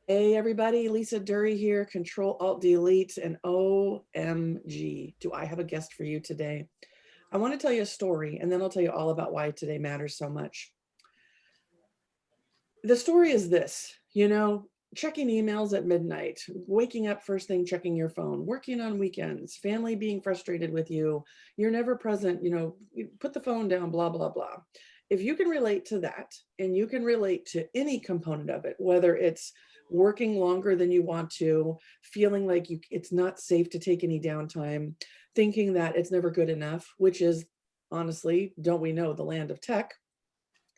Hey everybody, Lisa Duerre here, CTRL+ALT+DELETE, and OMG, do I have a guest for you today. I want to tell you a story, and then I'll tell you all about why today matters so much. The story is this, checking emails at midnight, waking up first thing, checking your phone, working on weekends, family being frustrated with you, you're never present, you put the phone down, blah, blah, blah. If you can relate to that, and you can relate to any component of it, whether it's working longer than you want to, feeling like it's not safe to take any downtime, thinking that it's never good enough, which is honestly, don't we know, the land of tech.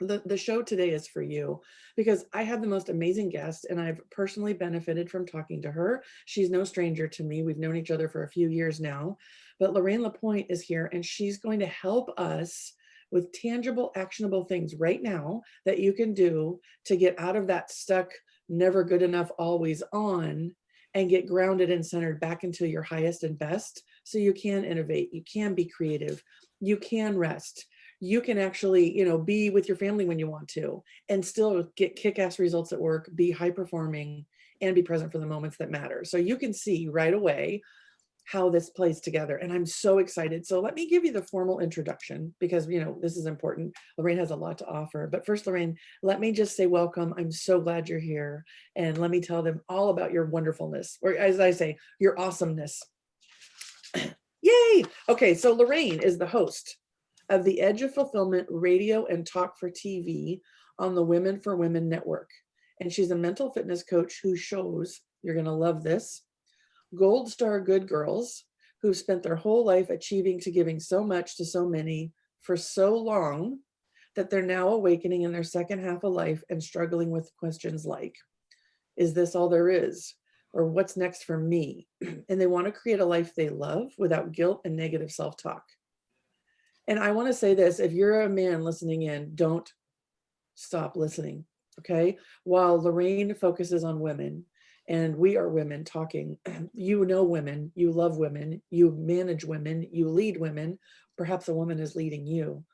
The show today is for you because I have the most amazing guest and I've personally benefited from talking to her. She's no stranger to me. We've known each other for a few years now, but Lorraine LaPoint is here and she's going to help us with tangible, actionable things right now that you can do to get out of that stuck, never good enough, always on, and get grounded and centered back into your highest and best so you can innovate, you can be creative, you can rest, you can actually, be with your family when you want to and still get kick-ass results at work, be high performing, and be present for the moments that matter. So you can see right away how this plays together. And I'm so excited. So let me give you the formal introduction because, this is important. Lorraine has a lot to offer. But first, Lorraine, let me just say welcome. I'm so glad you're here. And let me tell them all about your wonderfulness, or as I say, your awesomeness. Yay! Okay, so Lorraine is the host of the Edge of Fulfillment radio and talk for TV on the Women for Women network. And she's a mental fitness coach who shows, you're going to love this, gold star good girls who've spent their whole life achieving to giving so much to so many for so long that they're now awakening in their second half of life and struggling with questions like, is this all there is? Or what's next for me? And they want to create a life they love without guilt and negative self-talk. And I want to say this, if you're a man listening in, don't stop listening, okay? While Lorraine focuses on women, and we are women talking, you know women, you love women, you manage women, you lead women, perhaps a woman is leading you.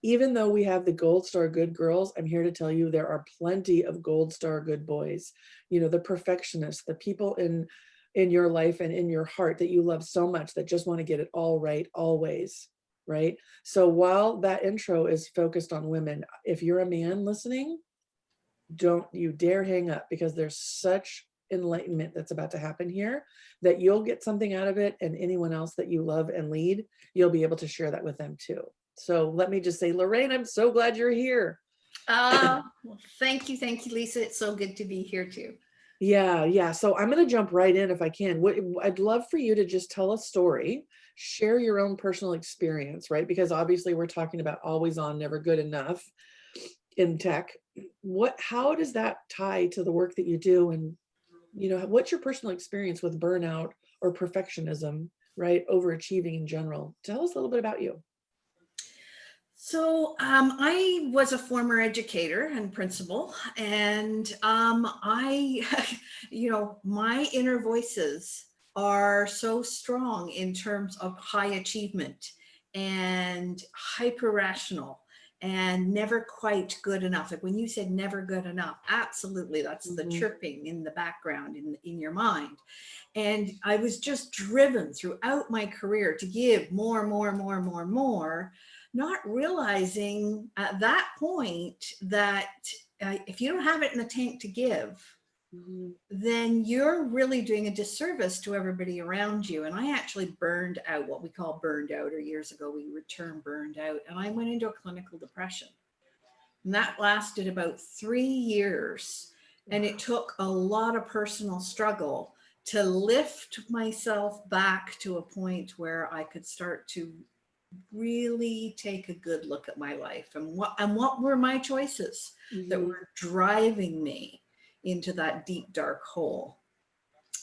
Even though we have the gold star good girls, I'm here to tell you there are plenty of gold star good boys. The perfectionists, the people in your life and in your heart that you love so much that just want to get it all right always, right? So while that intro is focused on women, if you're a man listening, don't you dare hang up because there's such enlightenment that's about to happen here that you'll get something out of it, and anyone else that you love and lead, you'll be able to share that with them too. So let me just say, Lorraine, I'm so glad you're here. Well, thank you, Lisa. It's so good to be here too. Yeah. So I'm going to jump right in if I can. I'd love for you to just tell a story, share your own personal experience, right? Because obviously we're talking about always on, never good enough in tech. How does that tie to the work that you do? And, what's your personal experience with burnout or perfectionism, right? Overachieving in general. Tell us a little bit about you. So I was a former educator and principal, and my inner voices are so strong in terms of high achievement and hyper rational and never quite good enough. Like when you said never good enough, absolutely, that's the Mm-hmm. chirping in the background in your mind. And I was just driven throughout my career to give more, more, more, more, more, not realizing at that point that if you don't have it in the tank to give, Mm-hmm. then you're really doing a disservice to everybody around you. And I actually burned out, what we call burned out, or years ago we would term burned out. And I went into a clinical depression. And that lasted about 3 years. And it took a lot of personal struggle to lift myself back to a point where I could start to really take a good look at my life and what were my choices that Mm-hmm. were driving me into that deep dark hole.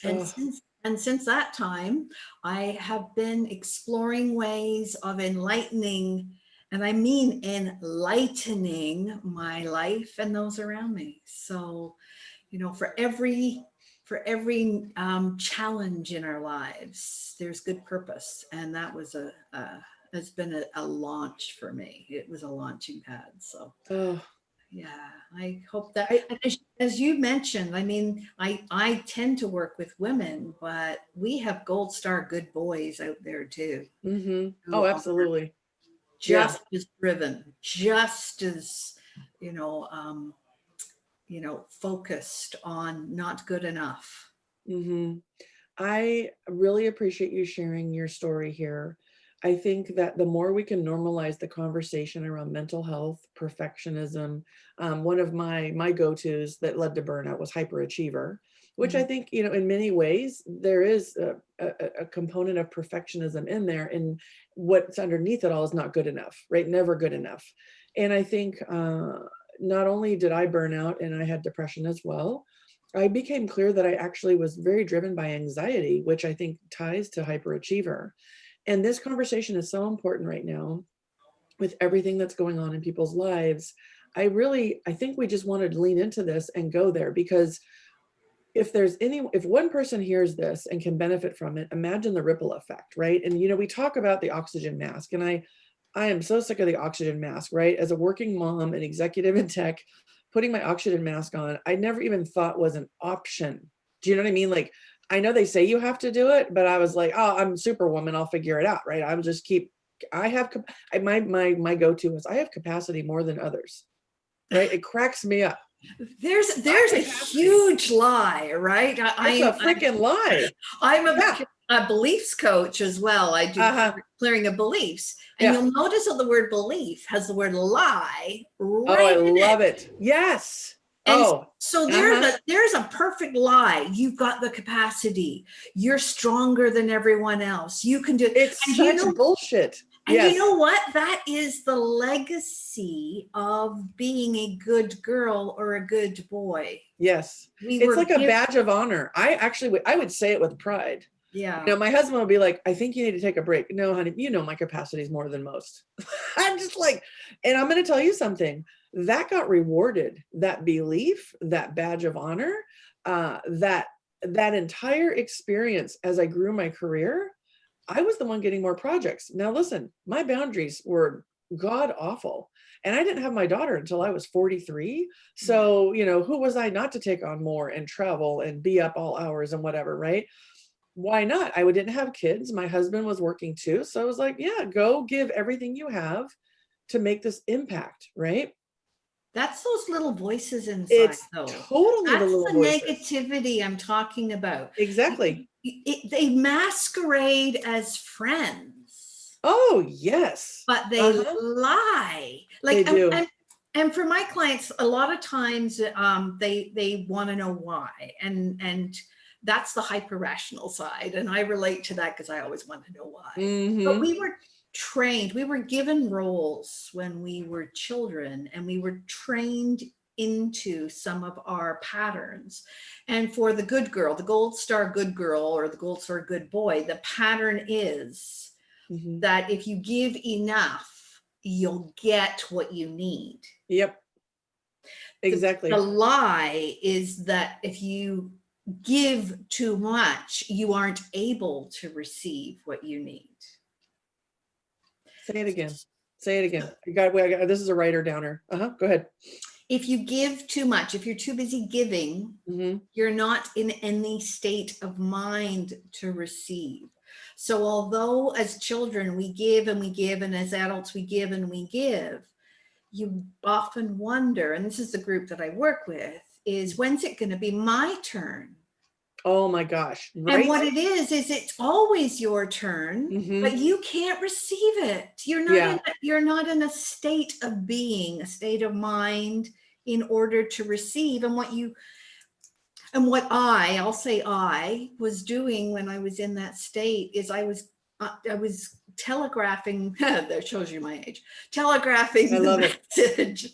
And Oh, since that time, I have been exploring ways of enlightening, and I mean enlightening my life and those around me. So, for every challenge in our lives, there's good purpose, and that was has been a launch for me. It was a launching pad. So, oh, Yeah, I hope that, I, and as you mentioned, I mean, I tend to work with women, but we have gold star good boys out there too, who oh, are absolutely. Yeah. just as driven, just as, you know, focused on not good enough. hmm I really appreciate you sharing your story here. I think that the more we can normalize the conversation around mental health, perfectionism, one of my go-tos that led to burnout was hyperachiever, which I Mhm. think, in many ways, there is a component of perfectionism in there, and what's underneath it all is not good enough, right? Never good enough. And I think not only did I burn out and I had depression as well, I became clear that I actually was very driven by anxiety, which I think ties to hyperachiever. And this conversation is so important right now with everything that's going on in people's lives. I think we just wanted to lean into this and go there, because if one person hears this and can benefit from it, imagine the ripple effect, right? And we talk about the oxygen mask, and I am so sick of the oxygen mask, right? As a working mom and executive in tech, putting my oxygen mask on, I never even thought was an option. Do you know what I mean? Like, I know they say you have to do it, but I was like, oh, I'm superwoman, I'll figure it out, right? I'll just keep. I have my go-to is I have capacity more than others, right? It cracks me up. I There's have a capacity. huge lie, right? It's a freaking lie. I'm Yeah. a beliefs coach as well. I do Uh-huh. clearing of beliefs. And Yeah. you'll notice that the word belief has the word lie Oh, I right in it. love it. Yes. And Oh, so uh-huh. there's a perfect lie. You've got the capacity. You're stronger than everyone else. You can do, It's and you such know, bullshit. and you Yes. know what? That is the legacy of being a good girl or a good boy. Yes. We It's were like a given, badge of honor. I would say it with pride. yeah. My husband would be like, I think you need to take a break. No, honey, my capacity is more than most. I'm just like, and I'm going to tell you something that got rewarded, that belief, that badge of honor, that entire experience as I grew my career. I was the one getting more projects. Now, listen, my boundaries were god awful. And I didn't have my daughter until I was 43. Yeah. So, who was I not to take on more and travel and be up all hours and whatever, right? Why not? Didn't have kids. My husband was working too. So I was like, yeah, go give everything you have to make this impact, right? That's those little voices inside, It's though. totally the That's little the voices. negativity I'm talking about. Exactly. They masquerade as friends, Oh, yes. but they Uh-huh. lie. They Like, do. and for my clients, a lot of times they want to know why, and that's the hyper rational side, and I relate to that because I always want to know why. But Mm-hmm. we were trained, we were given roles when we were children, and we were trained into some of our patterns. And for the good girl, the gold star good girl or the gold star good boy, the pattern is Mm-hmm. that if you give enough, you'll get what you need. Yep. The Exactly. lie is that if you give too much, you aren't able to receive what you need. Say it again. Say it again. This is a writer downer. Uh-huh. Go ahead. If you give too much, if you're too busy giving, Mm-hmm. you're not in any state of mind to receive. So although as children we give and we give, and as adults we give and we give, you often wonder, and this is the group that I work with, is when's it going to be my turn? Oh my gosh. And Right? what it is it's always your turn, Mm-hmm. but you can't receive it. Yeah. You're not in a state of being, a state of mind in order to receive. And what I'll say I was doing when I was in that state is I was telegraphing, that shows you my age, I telegraphing love the it. message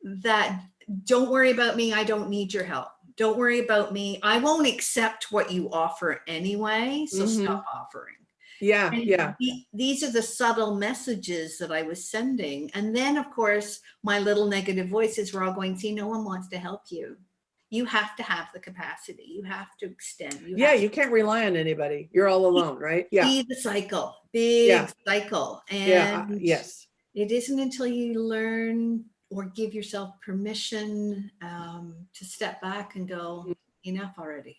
that don't worry about me. I don't need your help. Don't worry about me. I won't accept what you offer anyway. So Mm-hmm. stop offering. Yeah. And Yeah. these are the subtle messages that I was sending. And then, of course, my little negative voices were all going, see, no one wants to help you. You have to have the capacity. You have to extend. You Yeah. have You can't rely on anybody. You're all to alone, right? Yeah. see the cycle, Yeah. big cycle. Yeah. And Yes. it isn't until you learn or give yourself permission to step back and go, enough already.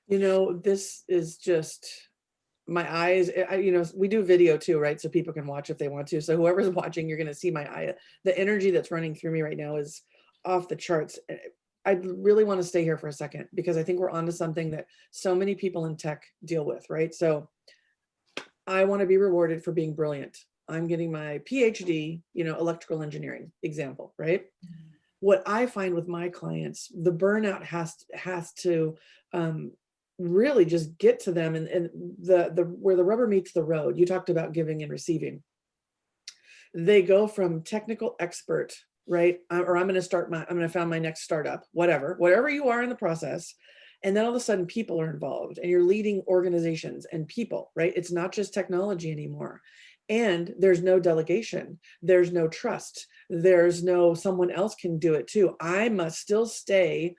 This is just my eyes. We do video too, right? So people can watch if they want to. So whoever's watching, you're going to see my eye. The energy that's running through me right now is off the charts. I really want to stay here for a second because I think we're onto something that so many people in tech deal with, right? So I want to be rewarded for being brilliant. I'm getting my PhD, electrical engineering example, right? What I find with my clients, the burnout has to really just get to them, and the where the rubber meets the road. You talked about giving and receiving. They go from technical expert, right? Or I'm going to found my next startup, whatever you are in the process. And then all of a sudden people are involved and you're leading organizations and people, right? It's not just technology anymore. And there's no delegation. There's no trust. There's no someone else can do it too. I must still stay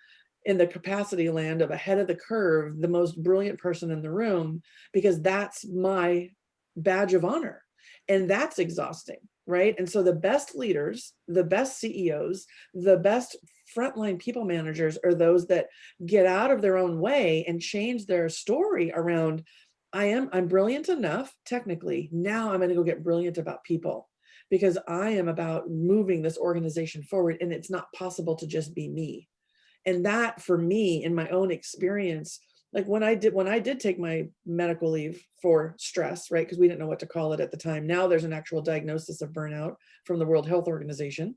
in the capacity land of ahead of the curve, the most brilliant person in the room, because that's my badge of honor. And that's exhausting, right? And so the best leaders, the best CEOs, the best frontline people managers are those that get out of their own way and change their story around, I'm brilliant enough technically. Now I'm going to go get brilliant about people because I am about moving this organization forward, and it's not possible to just be me. And that, for me, in my own experience, like when I did take my medical leave for stress, right? Because we didn't know what to call it at the time. Now there's an actual diagnosis of burnout from the World Health Organization.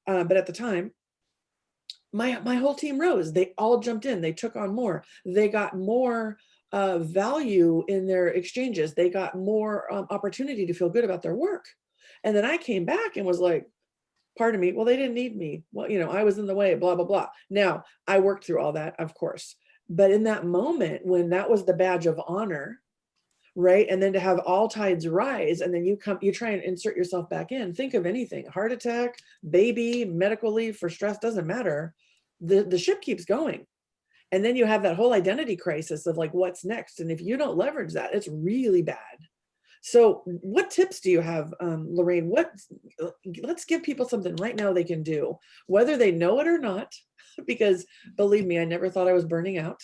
But at the time, my whole team rose. They all jumped in. They took on more. They got more value in their exchanges. They got more opportunity to feel good about their work. And then I came back and was like, pardon me, well, they didn't need me. Well, I was in the way, blah, blah, blah. Now, I worked through all that, of course. But in that moment, when that was the badge of honor, right? And then to have all tides rise, and then you try and insert yourself back in. Think of anything, heart attack, baby, medical leave for stress, doesn't matter. The ship keeps going. And then you have that whole identity crisis of like, what's next? And if you don't leverage that, it's really bad. So what tips do you have, Lorraine? Let's give people something right now they can do, whether they know it or not, because believe me, I never thought I was burning out,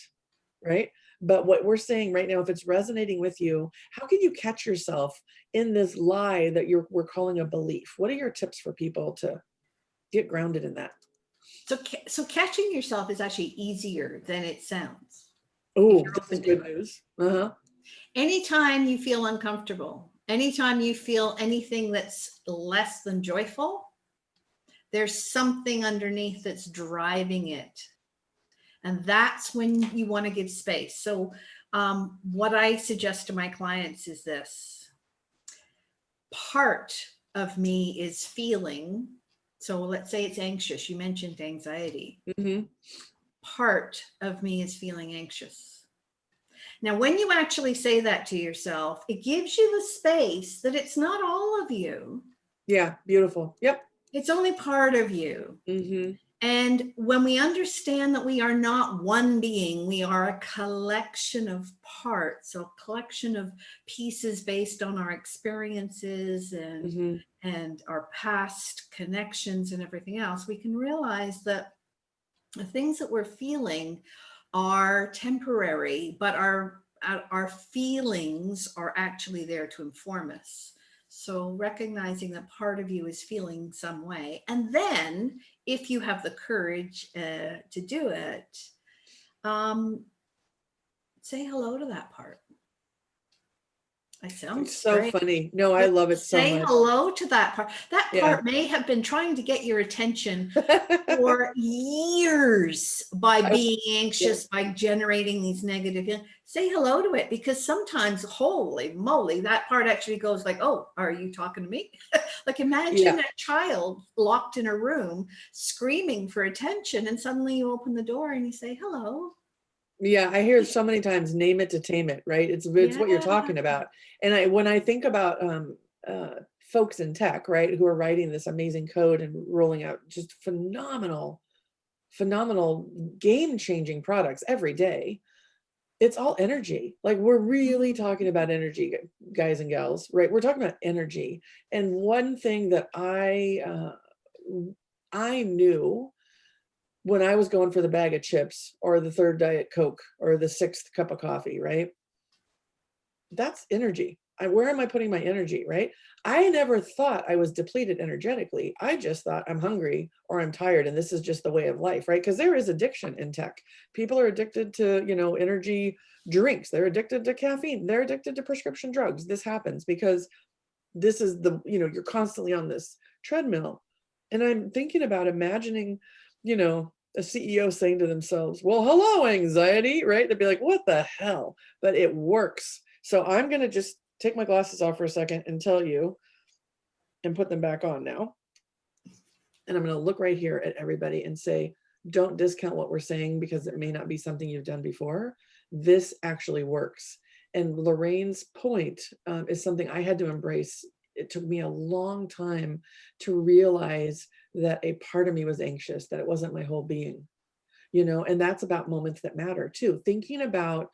right? But what we're saying right now, if it's resonating with you, how can you catch yourself in this lie that we're calling a belief? What are your tips for people to get grounded in that? So catching yourself is actually easier than it sounds. Oh, this is good news. Anytime you feel uncomfortable, anytime you feel anything that's less than joyful, there's something underneath that's driving it. And that's when you want to give space. So what I suggest to my clients is this. Part of me is feeling, so let's say it's anxious. You mentioned anxiety. Mm-hmm. Part of me is feeling anxious. Now, when you actually say that to yourself, it gives you the space that it's not all of you. Yeah, beautiful. Yep. It's only part of you. Mm-hmm. And when we understand that we are not one being, we are a collection of parts, a collection of pieces based on our experiences and our past connections and everything else, we can realize that the things that we're feeling are temporary, but our feelings are actually there to inform us. So recognizing that part of you is feeling some way. And then if you have the courage to do it, say hello to that part. It sounds so great. funny. No, I love it so much. Say hello to that part. That part may have been trying to get your attention for years by being anxious, by generating these negative feelings. Say hello to it, because sometimes, holy moly, that part actually goes like, oh, are you talking to me? Like imagine a child locked in a room screaming for attention, and suddenly you open the door and you say hello. Yeah, I hear so many times, name it to tame it, right? It's what you're talking about. And when I think about folks in tech, right, who are writing this amazing code and rolling out just phenomenal game-changing products every day, it's all energy. Like we're really talking about energy, guys and gals, right? We're talking about energy. And one thing that I I knew when I was going for the bag of chips or the third Diet Coke or the sixth cup of coffee, right? That's energy. Where am I putting my energy, right? I never thought I was depleted energetically. I just thought I'm hungry or I'm tired and this is just the way of life, right? Because there is addiction in tech. People are addicted to, energy drinks. They're addicted to caffeine. They're addicted to prescription drugs. This happens because this is you're constantly on this treadmill. And I'm thinking about imagining, a CEO saying to themselves, well, hello, anxiety, right? They'd be like, what the hell? But it works. So I'm going to just take my glasses off for a second and tell you and put them back on now. And I'm going to look right here at everybody and say, don't discount what we're saying because it may not be something you've done before. This actually works. And Lorraine's point is something I had to embrace. It took me a long time to realize that a part of me was anxious, that it wasn't my whole being, and that's about moments that matter too. Thinking about,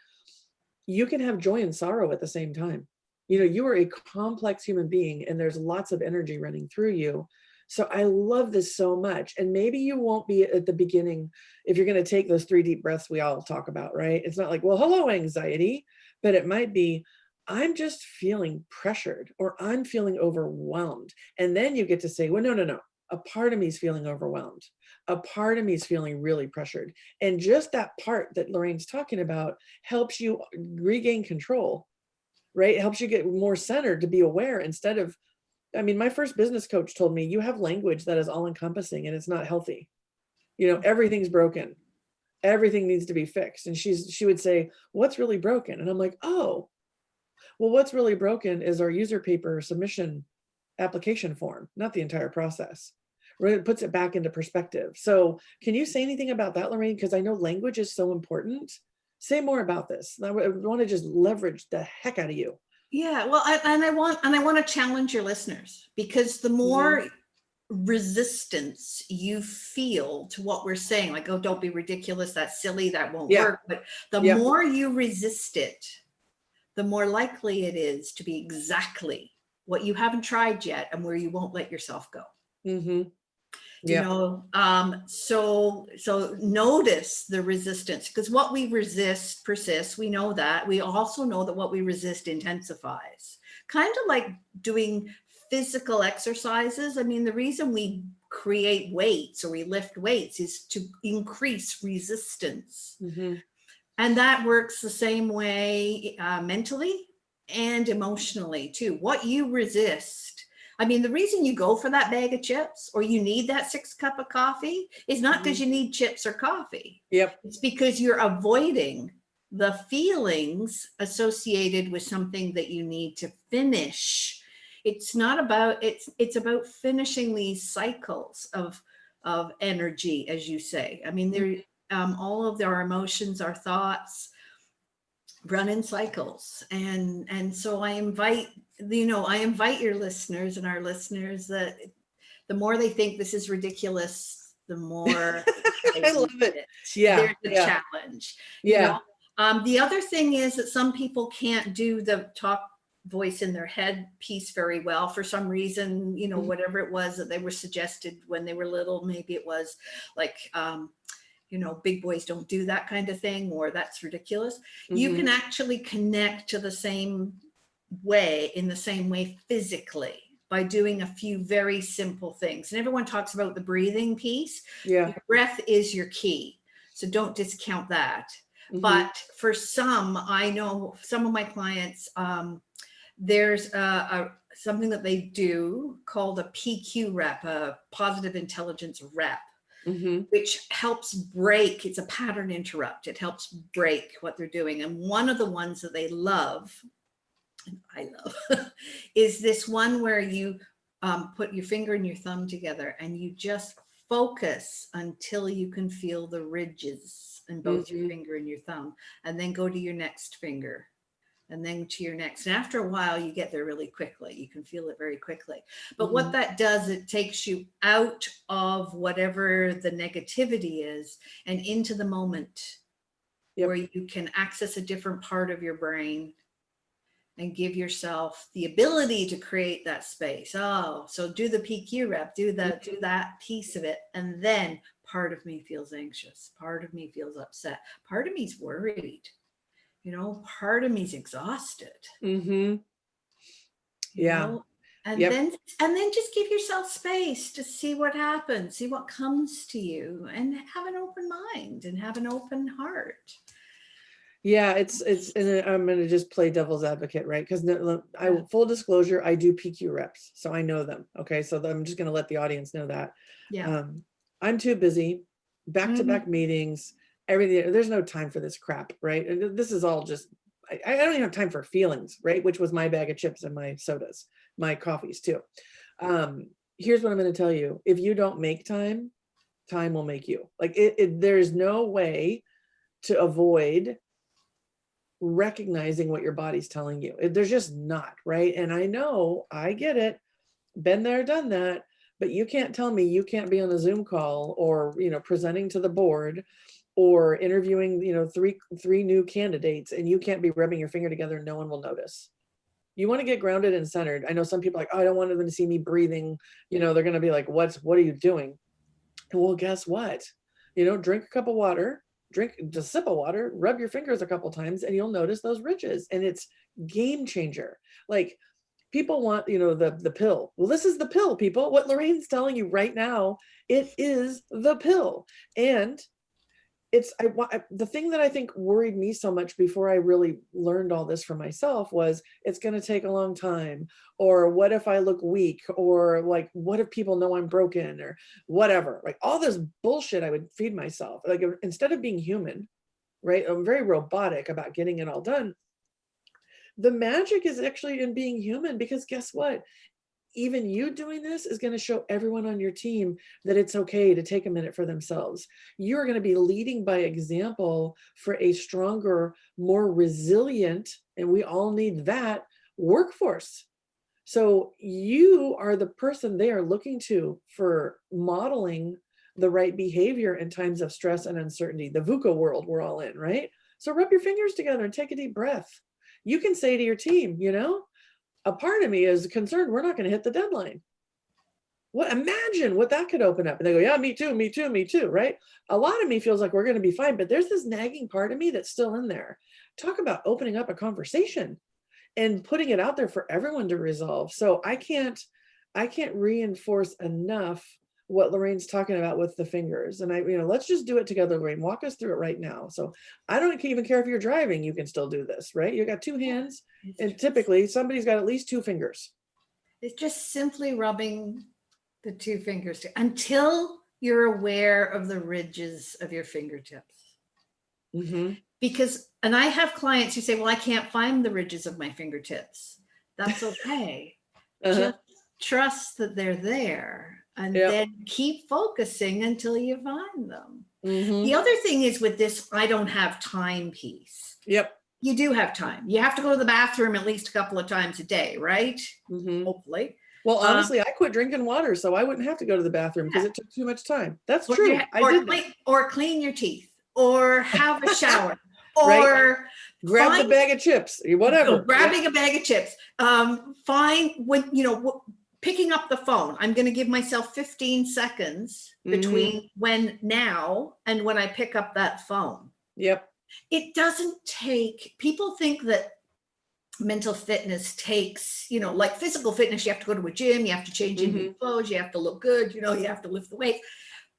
you can have joy and sorrow at the same time. You are a complex human being and there's lots of energy running through you. So I love this so much. And maybe you won't be at the beginning if you're going to take those 3 deep breaths we all talk about, right? It's not like, well, hello, anxiety, but it might be, I'm just feeling pressured or I'm feeling overwhelmed. And then you get to say, well, no. A part of me is feeling overwhelmed. A part of me is feeling really pressured. And just that part that Lorraine's talking about helps you regain control, right? It helps you get more centered to be aware instead of, my first business coach told me, you have language that is all encompassing and it's not healthy. Everything's broken. Everything needs to be fixed. And she would say, what's really broken? And I'm like, oh, well, what's really broken is our user paper submission application form, not the entire process. It puts it back into perspective. So can you say anything about that, Lorraine? Because I know language is so important. Say more about this. I want to just leverage the heck out of you. Yeah, well, I want to challenge your listeners, because the more resistance you feel to what we're saying, like, oh, don't be ridiculous, that's silly, that won't work. But the more you resist it, the more likely it is to be exactly what you haven't tried yet and where you won't let yourself go. So notice the resistance, because what we resist persists. We know that. We also know that what we resist intensifies. Kind of like doing physical exercises. The reason we create weights or we lift weights is to increase resistance. And that works the same way mentally and emotionally too. What you resist. The reason you go for that bag of chips or you need that 6 cup of coffee is not because you need chips or coffee. It's because you're avoiding the feelings associated with something that you need to finish. It's not about, it's about finishing these cycles of energy, as you say. All of our emotions, our thoughts run in cycles. And so I invite your listeners and our listeners that the more they think this is ridiculous, the more I love it. There's a challenge. The other thing is that some people can't do the talk voice in their head piece very well for some reason, whatever it was that they were suggested when they were little. Maybe it was like, big boys don't do that kind of thing, or that's ridiculous. You can actually connect to the same way, in the same way physically, by doing a few very simple things. And everyone talks about the breathing piece. Your breath is your key. So don't discount that. But for some, I know some of my clients, there's something that they do called a PQ rep, a positive intelligence rep. Which helps break, it's a pattern interrupt. It helps break what they're doing. And one of the ones that they love, and I love, is this one where you put your finger and your thumb together and you just focus until you can feel the ridges in both your finger and your thumb, and then go to your next finger. And then to your next. And after a while, you get there really quickly. You can feel it very quickly. But what that does, it takes you out of whatever the negativity is and into the moment where you can access a different part of your brain and give yourself the ability to create that space. Oh, so do the PQ rep, do that piece of it. And then part of me feels anxious. Part of me feels upset. Part of me's worried. You know, part of me's exhausted. Mm-hmm. You Yeah. know, and Yep. then just give yourself space to see what happens, see what comes to you, and have an open mind and have an open heart. Yeah, and I'm going to just play devil's advocate, right? Because full disclosure, I do PQ reps, so I know them. Okay, so I'm just going to let the audience know that. Yeah. I'm too busy, back-to-back meetings, everything. There's no time for this crap, right? And this is all just, I don't even have time for feelings, right? Which was my bag of chips and my sodas, my coffees too. Here's what I'm going to tell you: if you don't make time, time will make you. Like there's no way to avoid recognizing what your body's telling you. There's just not, right? And I know, I get it, been there, done that, but you can't tell me you can't be on a Zoom call or, presenting to the board or interviewing, three new candidates, and you can't be rubbing your finger together and no one will notice. You want to get grounded and centered. I know some people are like, oh, I don't want them to see me breathing. They're going to be like, what are you doing? Well, guess what? Drink a cup of water, drink just a sip of water, rub your fingers a couple times, and you'll notice those ridges. And it's game changer. Like, people want, the pill. Well, this is the pill, people. What Lorraine's telling you right now, it is the pill. And the thing that I think worried me so much before I really learned all this for myself was, it's going to take a long time, or what if I look weak, or like, what if people know I'm broken, or whatever, like all this bullshit I would feed myself. Like, instead of being human, right? I'm very robotic about getting it all done. The magic is actually in being human, because guess what? Even you doing this is going to show everyone on your team that it's okay to take a minute for themselves. You're going to be leading by example for a stronger, more resilient, and we all need that, workforce. So you are the person they are looking to for modeling the right behavior in times of stress and uncertainty, the VUCA world we're all in, right? So rub your fingers together and take a deep breath. You can say to your team, a part of me is concerned we're not going to hit the deadline. Imagine what that could open up. And they go, yeah, me too, right? A lot of me feels like we're going to be fine, but there's this nagging part of me that's still in there. Talk about opening up a conversation and putting it out there for everyone to resolve. So I can't reinforce enough what Lorraine's talking about with the fingers. And let's just do it together, Lorraine. Walk us through it right now. So I don't even care if you're driving, you can still do this, right? You got two hands, and typically somebody's got at least two fingers. It's just simply rubbing the two fingers until you're aware of the ridges of your fingertips. Mm-hmm. Because, and I have clients who say, well, I can't find the ridges of my fingertips. That's okay. Just trust that they're there, and then keep focusing until you find them. Mm-hmm. The other thing is with this, I don't have time piece. Yep. You do have time. You have to go to the bathroom at least a couple of times a day, right? Mm-hmm. Hopefully. Well, honestly, I quit drinking water, so I wouldn't have to go to the bathroom because it took too much time. That's true. Or clean your teeth, or have a shower, or right? Grab the bag of chips, whatever. Grabbing a bag of chips. Find when, picking up the phone. I'm going to give myself 15 seconds between now and when I pick up that phone. Yep. It doesn't take, people think that mental fitness takes, like physical fitness, you have to go to a gym, you have to change into your clothes, you have to look good, you have to lift the weight.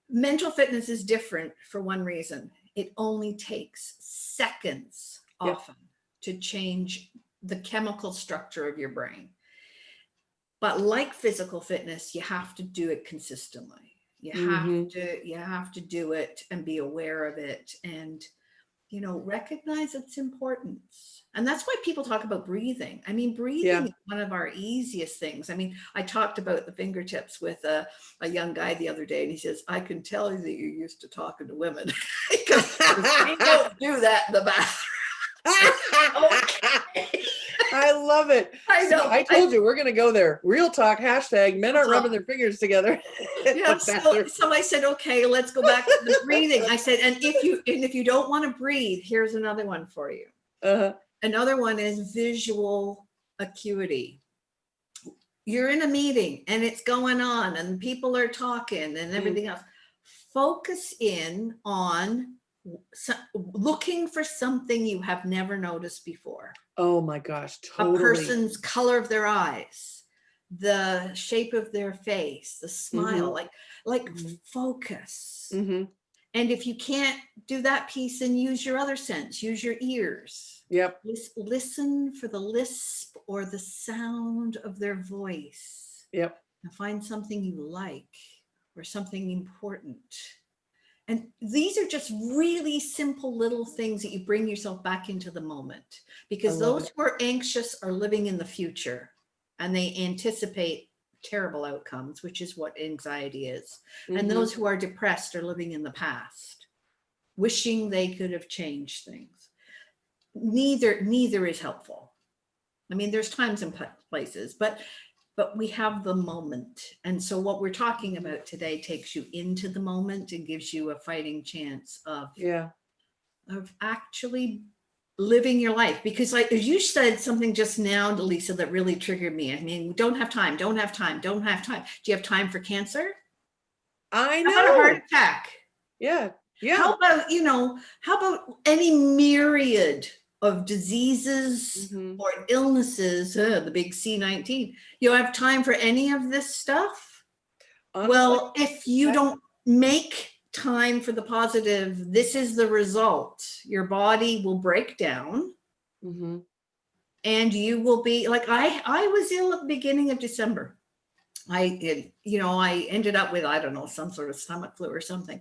Mental fitness is different for one reason. It only takes seconds often to change the chemical structure of your brain. But like physical fitness, you have to do it consistently. You have to do it and be aware of it, and recognize its importance. And that's why people talk about breathing. I mean, breathing is one of our easiest things. I mean, I talked about the fingertips with a young guy the other day, and he says, I can tell you that you're used to talking to women because we don't do that in the bathroom. Okay. I love it. I know. I told you we're going to go there. Real talk, hashtag men aren't rubbing their fingers together. Yeah. So I said, okay, let's go back to the breathing. I said, and if you don't want to breathe, here's another one for you. Another one is visual acuity. You're in a meeting and it's going on and people are talking and everything else. Focus in on looking for something you have never noticed before. Oh my gosh, totally. A person's color of their eyes, the shape of their face, the smile, like focus. And if you can't do that piece, then use your other sense, use your ears. Yep. Listen for the lisp or the sound of their voice. Yep. And find something you like or something important. And these are just really simple little things that you bring yourself back into the moment, because those who are anxious are living in the future and they anticipate terrible outcomes, which is what anxiety is. And those who are depressed are living in the past, wishing they could have changed things. Neither is helpful. I mean, there's times and places, but we have the moment. And so what we're talking about today takes you into the moment and gives you a fighting chance of actually living your life. Because like you said something just now, Lisa, that really triggered me. I mean, don't have time. Do you have time for cancer? I know. How about a heart attack? Yeah. How about any myriad of diseases or illnesses, the big C19? You have time for any of this stuff? Honestly, well, if you don't make time for the positive, this is the result. Your body will break down and you will be like, I was ill at the beginning of December. I ended up with, I don't know, some sort of stomach flu or something.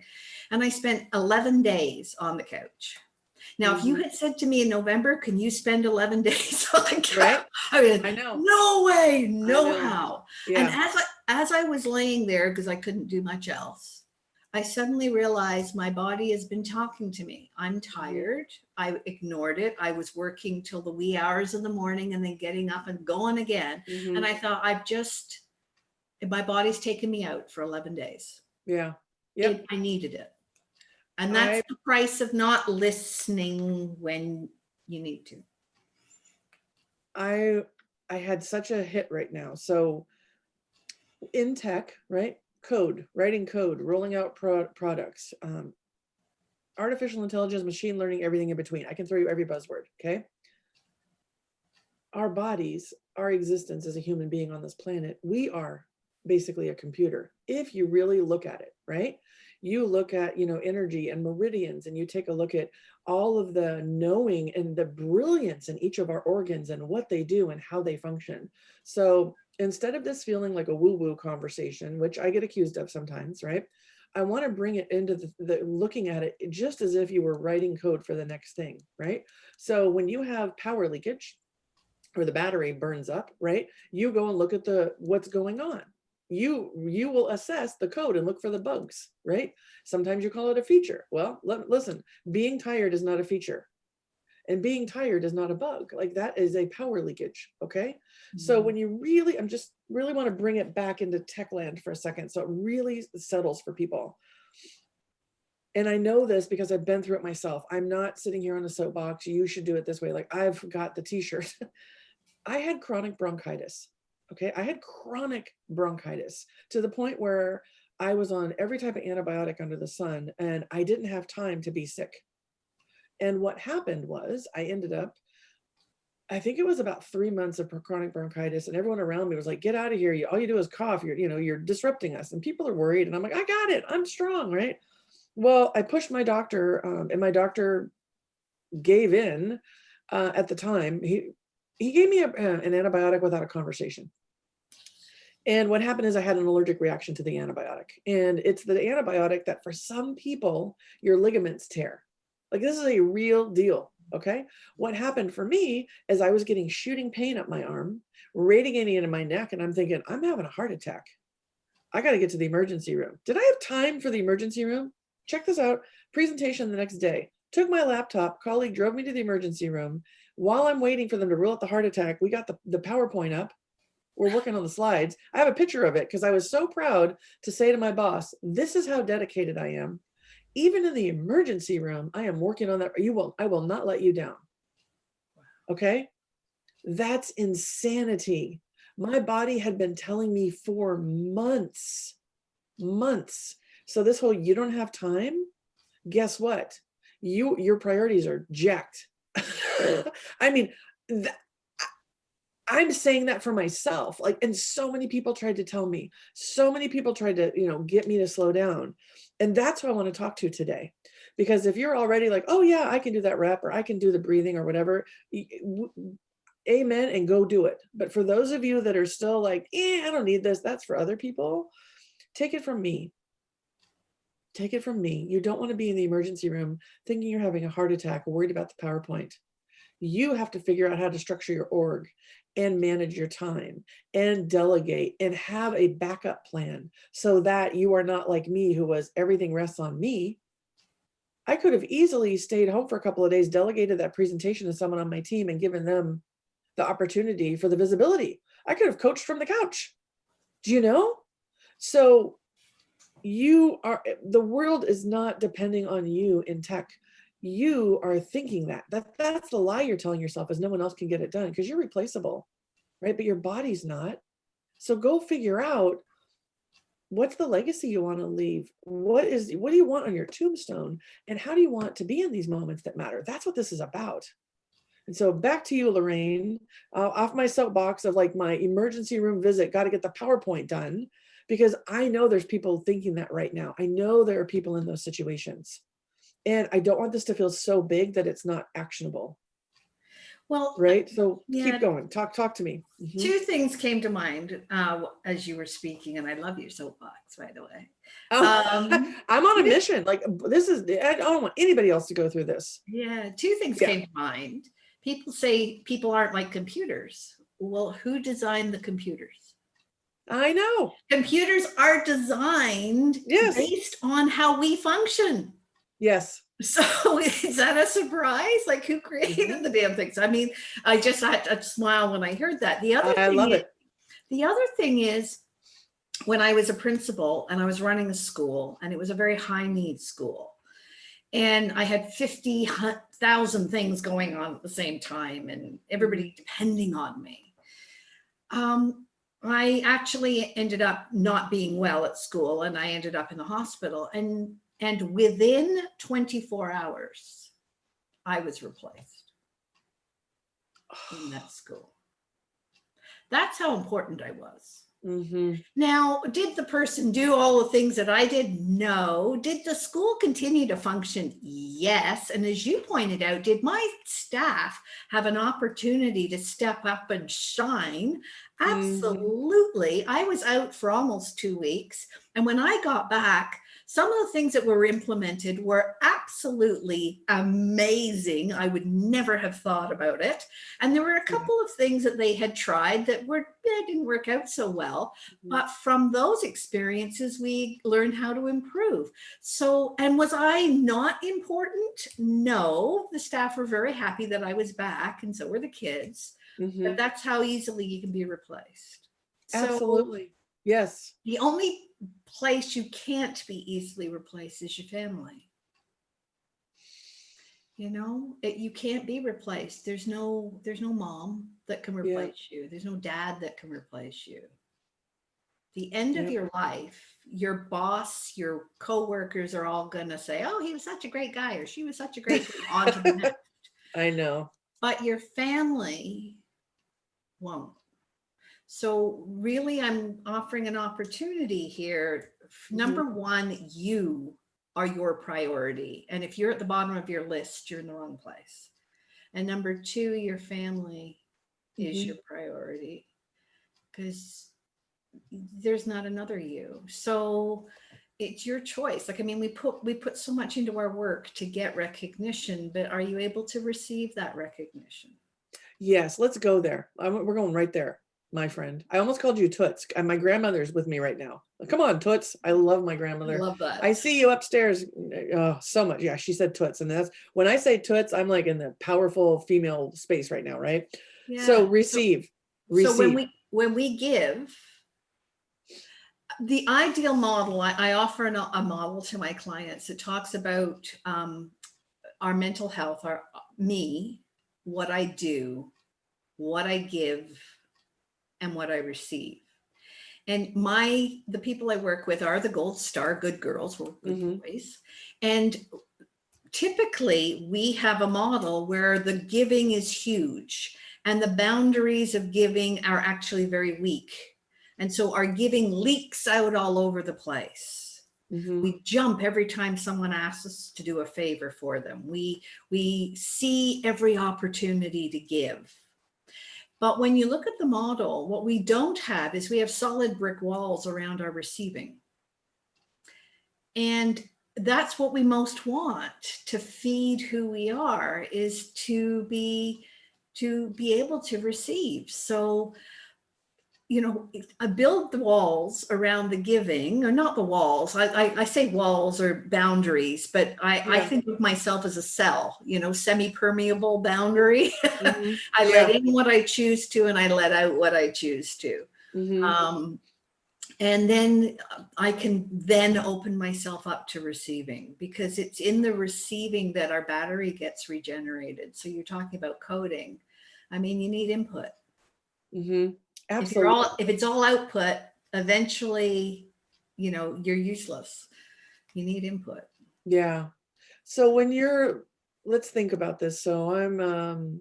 And I spent 11 days on the couch. Now, if you had said to me in November, can you spend 11 days on the couch? Right? I mean, I know. No way, no how. Yeah. And as I was laying there, because I couldn't do much else, I suddenly realized my body has been talking to me. I'm tired. I ignored it. I was working till the wee hours of the morning and then getting up and going again. And I thought, my body's taken me out for 11 days. Yeah. Yep. I needed it. And that's the price of not listening when you need to. I had such a hit right now. So in tech, right? Writing code, rolling out products, artificial intelligence, machine learning, everything in between. I can throw you every buzzword, okay? Our bodies, our existence as a human being on this planet, we are basically a computer. If you really look at it, right? You look at, energy and meridians, and you take a look at all of the knowing and the brilliance in each of our organs and what they do and how they function. So instead of this feeling like a woo-woo conversation, which I get accused of sometimes, right? I want to bring it into the looking at it just as if you were writing code for the next thing, right? So when you have power leakage or the battery burns up, right? You go and look at what's going on. You will assess the code and look for the bugs, right? Sometimes you call it a feature. Well, listen, being tired is not a feature. And being tired is not a bug. Like, that is a power leakage, okay? So when you I just really want to bring it back into tech land for a second, so it really settles for people. And I know this because I've been through it myself. I'm not sitting here on a soapbox, you should do it this way. Like, I've got the t-shirt. I had chronic bronchitis, okay? I had chronic bronchitis to the point where I was on every type of antibiotic under the sun, and I didn't have time to be sick. And what happened was I ended up, I think it was about 3 months of chronic bronchitis, and everyone around me was like, get out of here. All you do is cough. You're disrupting us. And people are worried. And I'm like, I got it. I'm strong, right? Well, I pushed my doctor, and my doctor gave in at the time. He gave me an antibiotic without a conversation. And what happened is I had an allergic reaction to the antibiotic. And it's the antibiotic that for some people, your ligaments tear. Like, this is a real deal, okay? What happened for me is I was getting shooting pain up my arm, radiating into my neck, and I'm thinking, I'm having a heart attack. I got to get to the emergency room. Did I have time for the emergency room? Check this out. Presentation the next day. Took my laptop, colleague drove me to the emergency room. While I'm waiting for them to rule out the heart attack, we got the PowerPoint up. We're working on the slides. I have a picture of it because I was so proud to say to my boss, this is how dedicated I am. Even in the emergency room, I am working on that. I will not let you down. Okay. That's insanity. My body had been telling me for months. So this whole, you don't have time, guess what? Your priorities are jacked. I mean, I'm saying that for myself, like, and so many people tried to tell me, so many people tried to, get me to slow down. And that's what I want to talk to today. Because if you're already like, oh yeah, I can do that rep, or I can do the breathing or whatever, amen, and go do it. But for those of you that are still like, I don't need this, that's for other people. Take it from me. Take it from me. You don't want to be in the emergency room thinking you're having a heart attack or worried about the PowerPoint. You have to figure out how to structure your org and manage your time and delegate and have a backup plan so that you are not like me, who was everything rests on me. I could have easily stayed home for a couple of days, delegated that presentation to someone on my team and given them the opportunity for the visibility. I could have coached from the couch. Do you know? So the world is not depending on you in tech. You are thinking that's the lie you're telling yourself, is no one else can get it done because you're replaceable, right? But your body's not. So go figure out, what's the legacy you want to leave? What do you want on your tombstone? And how do you want to be in these moments that matter? That's what this is about. And so back to you, Lorraine, off my soapbox of like my emergency room visit, got to get the PowerPoint done, because I know there's people thinking that right now. I know there are people in those situations. And I don't want this to feel so big that it's not actionable. Well, Right. So yeah, keep going. Talk to me. two things came to mind as you were speaking, and I love your soapbox, by the way. Oh, I'm on a mission. Like, I don't want anybody else to go through this. Yeah, two things came to mind. People say people aren't like computers. Well, who designed the computers? I know. Computers are designed based on how we function. Yes. So is that a surprise? Like, who created the damn things? I mean, I just had to smile when I heard that. I love it. The other thing is, when I was a principal and I was running a school, and it was a very high needs school, and I had 50,000 things going on at the same time, and everybody depending on me. I actually ended up not being well at school, and I ended up in the hospital, and within 24 hours, I was replaced in that school. That's how important I was. Now, did the person do all the things that I did? No. Did the school continue to function? Yes. And as you pointed out, did my staff have an opportunity to step up and shine? Absolutely. I was out for almost 2 weeks. And when I got back, some of the things that were implemented were absolutely amazing. I would never have thought about it. And there were a couple of things that they had tried that didn't work out so well. But from those experiences, we learned how to improve. So, and was I not important? No. The staff were very happy that I was back, and so were the kids. But that's how easily you can be replaced. Absolutely. So, yes. The only place you can't be easily replaced is your family. You can't be replaced. There's no mom that can replace you. There's no dad that can replace you. The end of your life, your boss, your coworkers are all going to say, oh, he was such a great guy, or she was such a great girl, on to the next. I know. But your family won't. So really, I'm offering an opportunity here. Number one, you are your priority. And if you're at the bottom of your list, you're in the wrong place. And number two, your family is your priority, because there's not another you. So it's your choice. Like, I mean, we put so much into our work to get recognition, but are you able to receive that recognition? Yes, let's go there. We're going right there, my friend. I almost called you Toots, and my grandmother's with me right now. Come on, Toots. I love my grandmother. I love that. I see you upstairs. Oh, so much. Yeah, she said Toots. And that's when I say Toots, I'm like in the powerful female space right now, right? Yeah. So receive. So when we give, the ideal model, I offer a model to my clients that talks about our mental health, me, what I do, what I give, and what I receive. And the people I work with are the gold star good girls, or good boys. And typically we have a model where the giving is huge and the boundaries of giving are actually very weak. And so our giving leaks out all over the place. We jump every time someone asks us to do a favor for them. We see every opportunity to give. But when you look at the model, what we don't have is we have solid brick walls around our receiving. And that's what we most want to feed who we are, is to be able to receive. So, you know, I build the walls around the giving, or not the walls. I say walls or boundaries, but I think of myself as a cell, you know, semi-permeable boundary. I let in what I choose to, and I let out what I choose to. And then I can then open myself up to receiving, because it's in the receiving that our battery gets regenerated. So you're talking about coding. I mean, you need input. Absolutely. If it's all output, eventually, you know, you're useless. You need input. Yeah. So when let's think about this. So I'm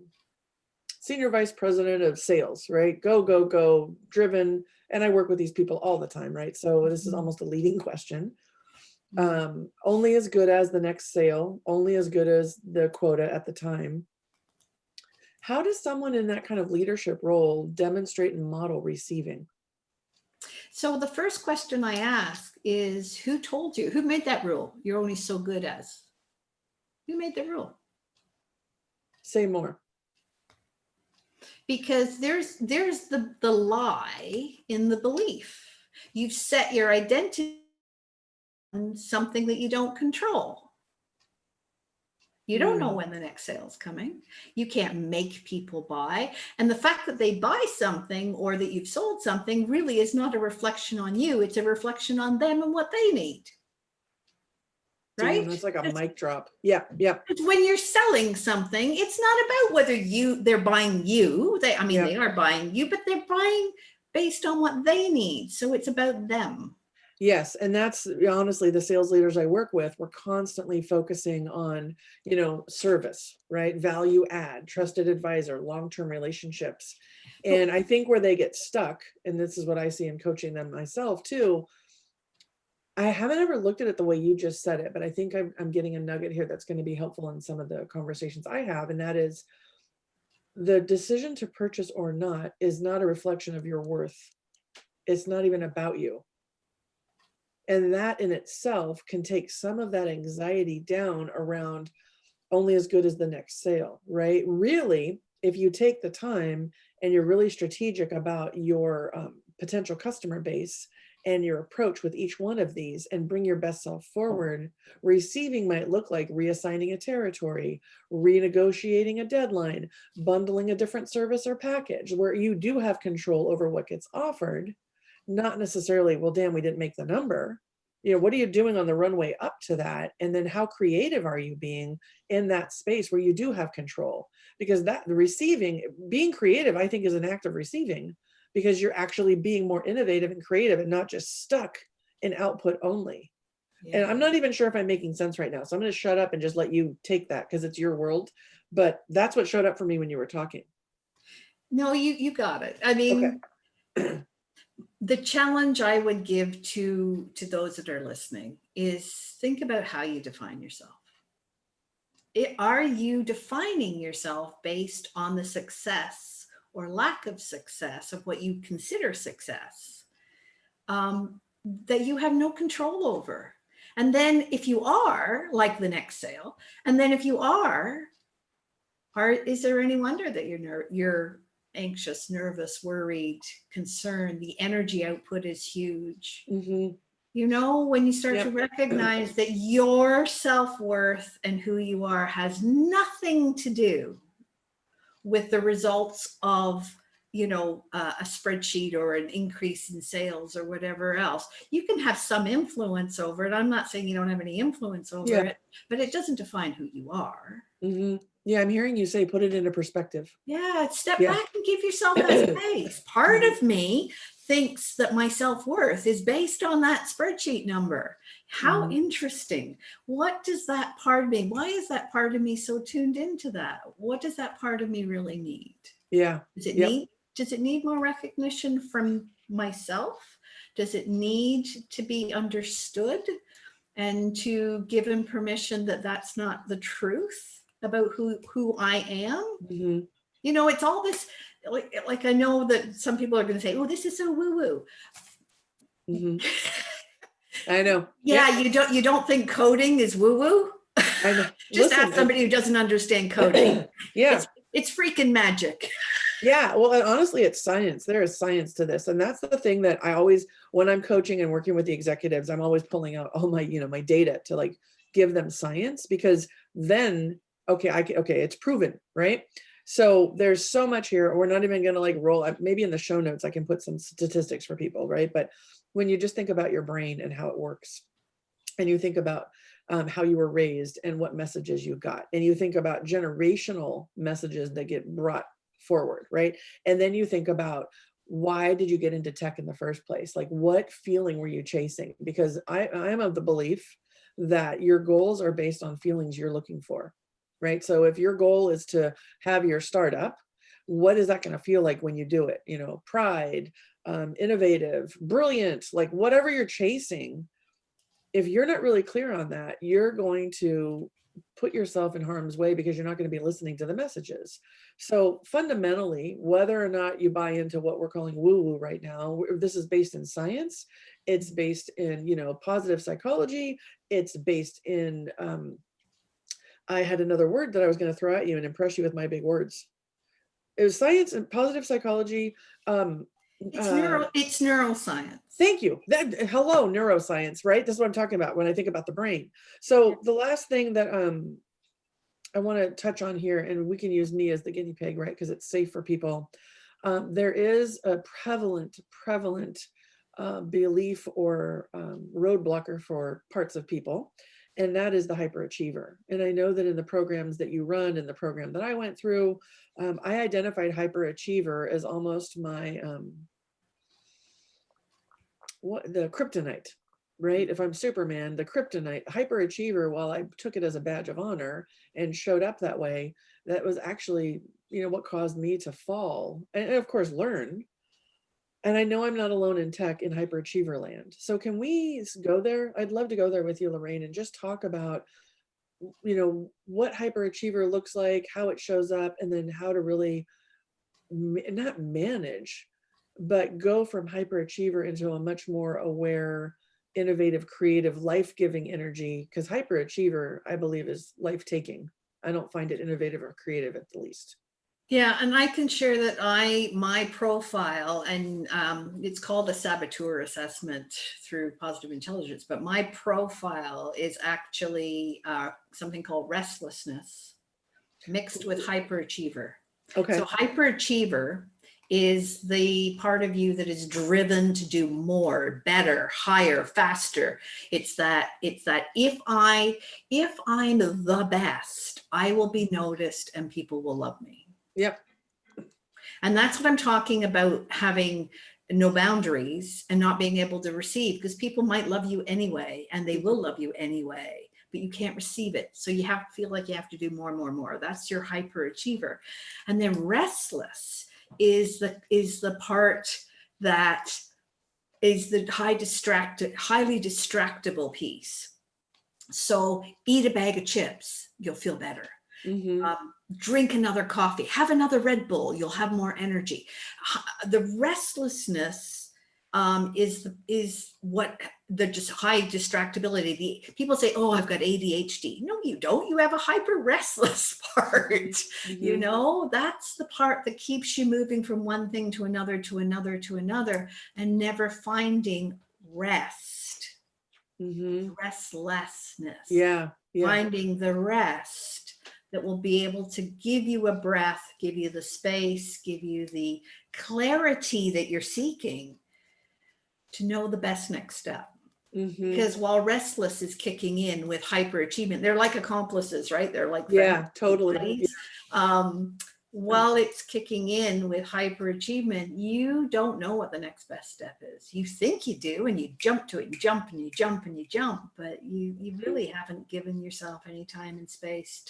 senior vice president of sales, right? Go, driven. And I work with these people all the time, right? So this is almost a leading question. Only as good as the next sale, only as good as the quota at the time. How does someone in that kind of leadership role demonstrate and model receiving? So the first question I ask is, who told you? Who made that rule? You're only so good as. Who made the rule? Say more. Because there's the lie in the belief. You've set your identity on something that you don't control. You don't know when the next sale is coming. You can't make people buy. And the fact that they buy something or that you've sold something really is not a reflection on you. It's a reflection on them and what they need. Right? Damn, that's like a mic drop. Yeah. When you're selling something, it's not about whether they're buying you. They are buying you, but they're buying based on what they need. So it's about them. Yes. And that's honestly the sales leaders I work with. We're constantly focusing on, you know, service, right? Value add, trusted advisor, long-term relationships. And I think where they get stuck, and this is what I see in coaching them myself too, I haven't ever looked at it the way you just said it, but I think I'm getting a nugget here that's going to be helpful in some of the conversations I have. And that is, the decision to purchase or not is not a reflection of your worth. It's not even about you. And that in itself can take some of that anxiety down around only as good as the next sale, right? Really, if you take the time and you're really strategic about your potential customer base and your approach with each one of these and bring your best self forward, receiving might look like reassigning a territory, renegotiating a deadline, bundling a different service or package where you do have control over what gets offered. Not necessarily, well, damn, we didn't make the number. You know, what are you doing on the runway up to that? And then how creative are you being in that space where you do have control? Because the receiving, being creative, I think is an act of receiving, because you're actually being more innovative and creative and not just stuck in output only. Yeah. And I'm not even sure if I'm making sense right now. So I'm going to shut up and just let you take that because it's your world. But that's what showed up for me when you were talking. No, you got it. I mean, okay. The challenge I would give to those that are listening is think about how you define yourself. Are you defining yourself based on the success or lack of success of what you consider success that you have no control over? And then if you are, like the next sale, and then if you are is there any wonder that you're anxious, nervous, worried, concerned? The energy output is huge. Mm-hmm. You know, when you start to recognize that your self-worth and who you are has nothing to do with the results of a spreadsheet or an increase in sales or whatever else. You can have some influence over it. I'm not saying you don't have any influence over Yeah. it, but it doesn't define who you are. Yeah, I'm hearing you say put it into perspective. Yeah, step Yeah. back and give yourself that space. Part of me thinks that my self-worth is based on that spreadsheet number. How interesting. What does that part of me, why is that part of me so tuned into that? What does that part of me really need? Yeah. Does it need more recognition from myself? Does it need to be understood and to give him permission that that's not the truth about who I am? It's all this, like I know that some people are going to say, oh, this is so woo-woo. I know. Yeah, you don't think coding is woo-woo? I know. Just ask somebody who doesn't understand coding. Yeah. It's freaking magic. Yeah. Well, and honestly, it's science. There is science to this. And that's the thing that I always, when I'm coaching and working with the executives, I'm always pulling out all my, my data to like give them science, because then, okay, it's proven, right? So there's so much here. We're not even going to like roll up. Maybe in the show notes, I can put some statistics for people, right? But when you just think about your brain and how it works, and you think about how you were raised and what messages you got, and you think about generational messages that get brought forward, right? And then you think about, why did you get into tech in the first place? Like, what feeling were you chasing? Because I am of the belief that your goals are based on feelings you're looking for, right? So if your goal is to have your startup, what is that going to feel like when you do it? Pride, innovative, brilliant, like whatever you're chasing. If you're not really clear on that, you're going to put yourself in harm's way, because you're not going to be listening to the messages. So fundamentally, whether or not you buy into what we're calling woo-woo right now, this is based in science. It's based in, positive psychology. It's based in, I had another word that I was going to throw at you and impress you with my big words. It was science and positive psychology. It's neuroscience. Thank you. Hello, neuroscience, right? That's what I'm talking about when I think about the brain. So the last thing that I want to touch on here, and we can use me as the guinea pig, right? Because it's safe for people. There is a prevalent belief or roadblocker for parts of people, and that is the hyperachiever. And I know that in the programs that you run, and the program that I went through, I identified hyperachiever as almost my the kryptonite, right? If I'm Superman, the kryptonite, hyperachiever, while I took it as a badge of honor and showed up that way, that was actually, what caused me to fall and of course learn. And I know I'm not alone in tech in hyperachiever land. So can we go there? I'd love to go there with you, Lorraine, and just talk about, what hyperachiever looks like, how it shows up, and then how to really not manage, but go from hyperachiever into a much more aware, innovative, creative, life-giving energy. Because hyperachiever, I believe, is life-taking. I don't find it innovative or creative at the least. Yeah, and I can share that my profile, and it's called a saboteur assessment through positive intelligence, but my profile is actually something called restlessness mixed with hyperachiever. Okay. So hyperachiever is the part of you that is driven to do more, better, higher, faster. It's that if I'm the best, I will be noticed and people will love me. Yep. And that's what I'm talking about, having no boundaries and not being able to receive, because people might love you anyway, and they will love you anyway, but you can't receive it. So you have to feel like you have to do more and more and more. That's your hyperachiever. And then restless is the part that is the highly distractible piece. So eat a bag of chips, you'll feel better. Drink another coffee, have another Red Bull, you'll have more energy. The restlessness is what the just high distractibility. The people say, oh, I've got ADHD. No, you don't. You have a hyper restless part. That's the part that keeps you moving from one thing to another, to another, to another, and never finding rest. Restlessness. Yeah. Finding the rest that will be able to give you a breath, give you the space, give you the clarity that you're seeking to know the best next step. Because while restless is kicking in with hyperachievement, they're like accomplices, right? They're like Yeah, totally. Yeah. While it's kicking in with hyperachievement, you don't know what the next best step is. You think you do, and you jump to it, you jump and you jump and you jump, but you really haven't given yourself any time and space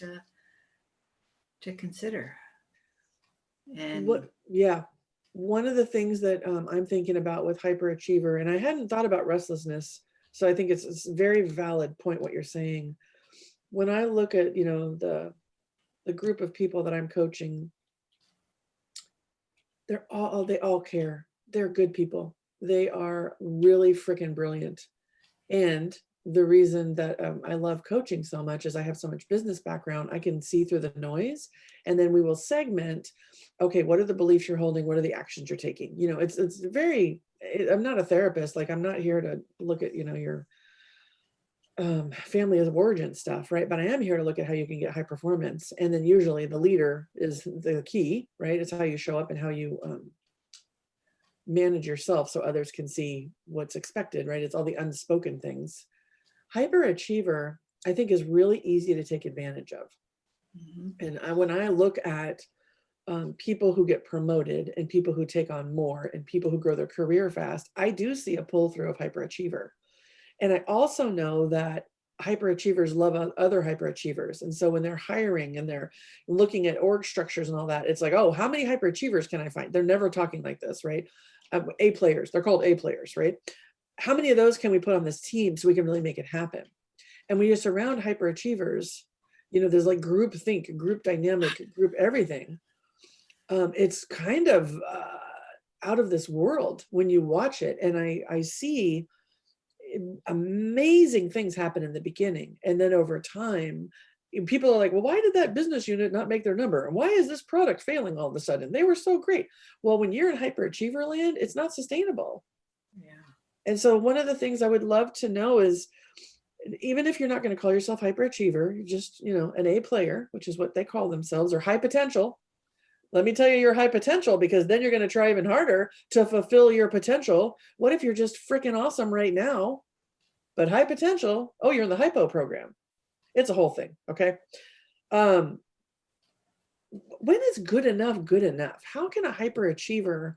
to consider. And Yeah. One of the things that I'm thinking about with hyperachiever, and I hadn't thought about restlessness, so I think it's a very valid point what you're saying. When I look at, the group of people that I'm coaching, they all care. They're good people. They are really freaking brilliant. And the reason that I love coaching so much is I have so much business background. I can see through the noise, and then we will segment. Okay, what are the beliefs you're holding? What are the actions you're taking? It's very. I'm not a therapist. Like, I'm not here to look at your family of origin stuff, right? But I am here to look at how you can get high performance. And then usually the leader is the key, right? It's how you show up and how you manage yourself so others can see what's expected, right? It's all the unspoken things. Hyperachiever, I think, is really easy to take advantage of. And when I look at people who get promoted and people who take on more and people who grow their career fast, I do see a pull through of hyperachiever. And I also know that hyperachievers love other hyperachievers. And so when they're hiring and they're looking at org structures and all that, it's like, oh, how many hyperachievers can I find? They're never talking like this, right? A players, they're called A players, right? How many of those can we put on this team so we can really make it happen? And when you surround hyperachievers, there's like group think, group dynamic, group everything. It's kind of out of this world when you watch it. And I see amazing things happen in the beginning. And then over time, people are like, well, why did that business unit not make their number? And why is this product failing all of a sudden? They were so great. Well, when you're in hyperachiever land, it's not sustainable. yeah. And so one of the things I would love to know is, even if you're not going to call yourself hyperachiever, you're just, an A player, which is what they call themselves, or high potential. Let me tell you your high potential, because then you're going to try even harder to fulfill your potential. What if you're just freaking awesome right now, but high potential? Oh, you're in the hypo program. It's a whole thing. Okay. When is good enough good enough? How can a hyperachiever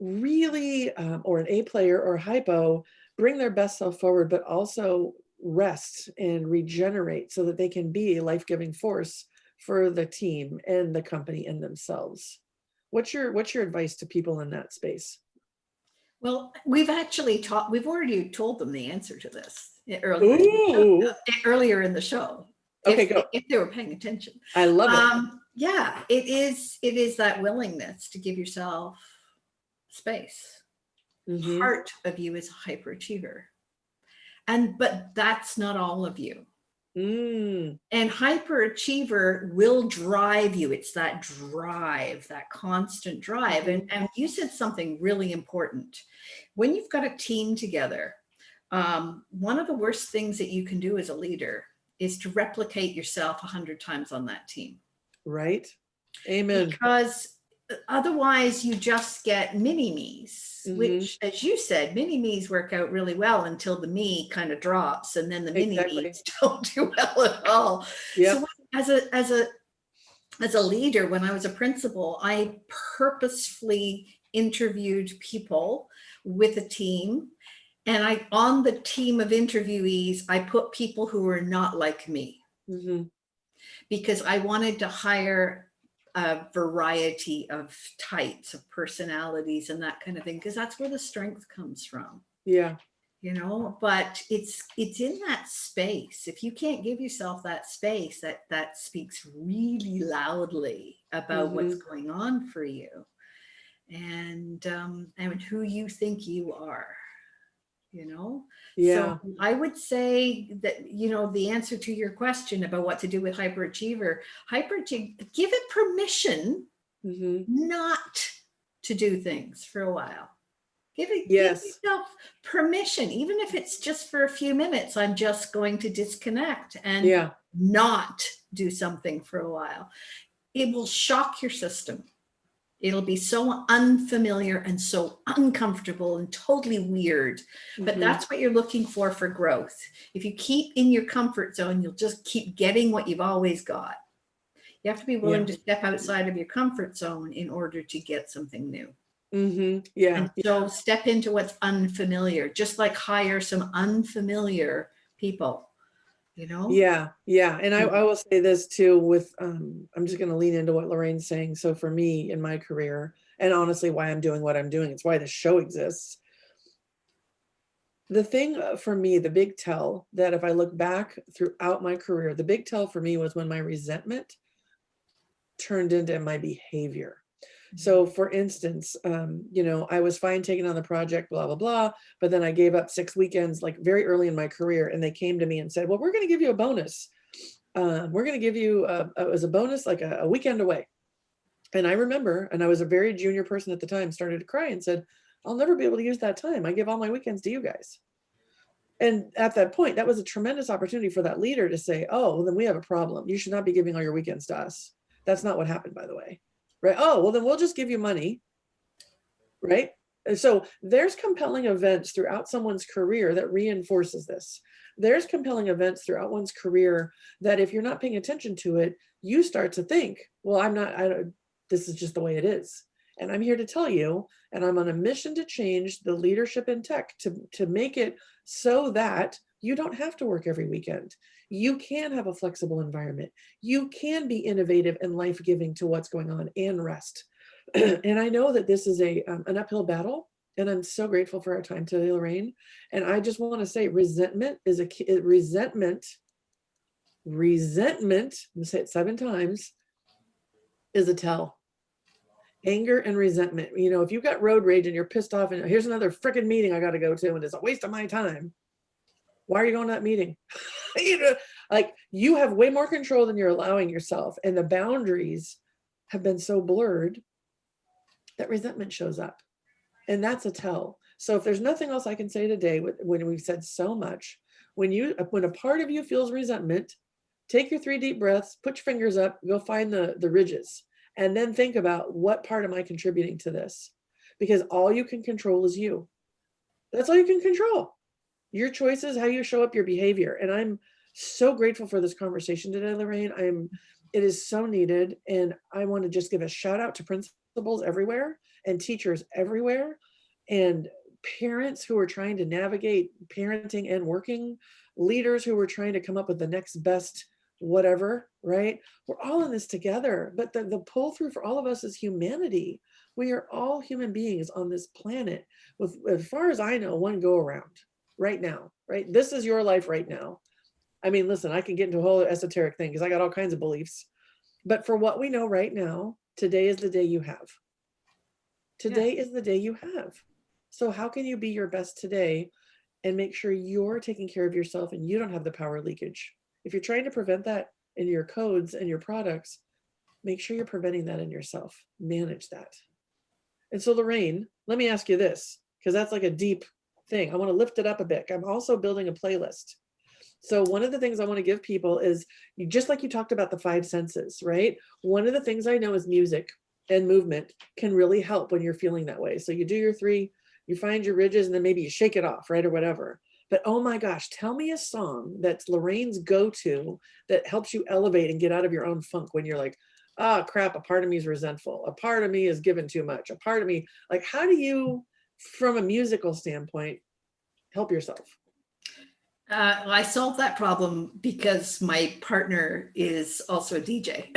really, or an A player or hypo, bring their best self forward, but also rest and regenerate so that they can be a life-giving force for the team and the company and themselves? What's your advice to people in that space? Well, we've already told them the answer to this earlier in the show. Okay, go. If they were paying attention. I love it. Yeah, it is that willingness to give yourself space. Part of you is a hyperachiever. But that's not all of you. And hyperachiever will drive you. It's that drive, that constant drive. And you said something really important. When you've got a team together, one of the worst things that you can do as a leader is to replicate yourself 100 times on that team. Right. Amen. Because otherwise you just get mini-me's, which, as you said, mini-me's work out really well until the me kind of drops, and then the mini-me's don't do well at all. Yep. So as a leader, when I was a principal, I purposefully interviewed people with a team, and on the team of interviewees, I put people who were not like me, because I wanted to hire a variety of types of personalities and that kind of thing, because that's where the strength comes from. Yeah. But it's in that space. If you can't give yourself that space, that speaks really loudly about what's going on for you and who you think you are. Yeah. So I would say that, the answer to your question about what to do with hyperachiever, give it permission not to do things for a while. Give Yes. yourself permission, even if it's just for a few minutes. I'm just going to disconnect and Yeah. not do something for a while. It will shock your system. It'll be so unfamiliar and so uncomfortable and totally weird. But that's what you're looking for growth. If you keep in your comfort zone, you'll just keep getting what you've always got. You have to be willing to step outside of your comfort zone in order to get something new. Yeah. And so step into what's unfamiliar, just like hire some unfamiliar people, you know? Yeah. Yeah. And I will say this too with, I'm just going to lean into what Lorraine's saying. So for me in my career, and honestly, why I'm doing what I'm doing, it's why this show exists. The thing for me, the big tell that if I look back throughout my career, the big tell for me was when my resentment turned into my behavior. So for instance, you know, I was fine taking on the project, blah, blah, blah, but then I gave up 6 weekends, like very early in my career. And they came to me and said, well, we're going to give you a bonus. We're going to give you as a bonus, like a weekend away. And I remember, and I was a very junior person at the time, started to cry and said, I'll never be able to use that time. I give all my weekends to you guys. And at that point, that was a tremendous opportunity for that leader to say, oh, well, then we have a problem. You should not be giving all your weekends to us. That's not what happened, by the way. Right? Oh, well, then we'll just give you money. Right? And so there's compelling events throughout someone's career that reinforces this. There's compelling events throughout one's career that if you're not paying attention to it, you start to think, well, this is just the way it is. And I'm here to tell you, and I'm on a mission to change the leadership in tech to make it so that you don't have to work every weekend. You can have a flexible environment. You can be innovative and life-giving to what's going on and rest. And I know that this is an uphill battle, and I'm so grateful for our time today, Lorraine. And I just want to say resentment, I'm going to say it 7 times, is a tell. Anger and resentment. You know, if you've got road rage and you're pissed off and here's another freaking meeting I got to go to and it's a waste of my time. Why are you going to that meeting? You know, like you have way more control than you're allowing yourself. And the boundaries have been so blurred that resentment shows up. And that's a tell. So if there's nothing else I can say today, when we've said so much, when a part of you feels resentment, take your 3 deep breaths, put your fingers up, go find the ridges, and then think about what part am I contributing to this? Because all you can control is you. That's all you can control. Your choices, how you show up, your behavior. And I'm so grateful for this conversation today, Lorraine. It is so needed. And I want to just give a shout out to principals everywhere and teachers everywhere and parents who are trying to navigate parenting and working, leaders who are trying to come up with the next best whatever, right? We're all in this together, but the pull through for all of us is humanity. We are all human beings on this planet with, as far as I know, one go around right now, right? This is your life right now. I mean, listen, I can get into a whole esoteric thing because I got all kinds of beliefs, but for what we know right now, today is the day you have. Today is the day you have. So how can you be your best today and make sure you're taking care of yourself and you don't have the power leakage? If you're trying to prevent that in your codes and your products, make sure you're preventing that in yourself. Manage that. And so Lorraine, let me ask you this, because that's like a deep thing. I want to lift it up a bit. I'm also building a playlist. So one of the things I want to give people is, just like you talked about the 5 senses, right? One of the things I know is music and movement can really help when you're feeling that way. So you do your 3, you find your ridges, and then maybe you shake it off, right? Or whatever. But oh my gosh, tell me a song that's Lorraine's go-to that helps you elevate and get out of your own funk when you're like, oh crap, a part of me is resentful. A part of me is given too much. A part of me, like, how do you, from a musical standpoint, help yourself? Well, I solved that problem because my partner is also a DJ.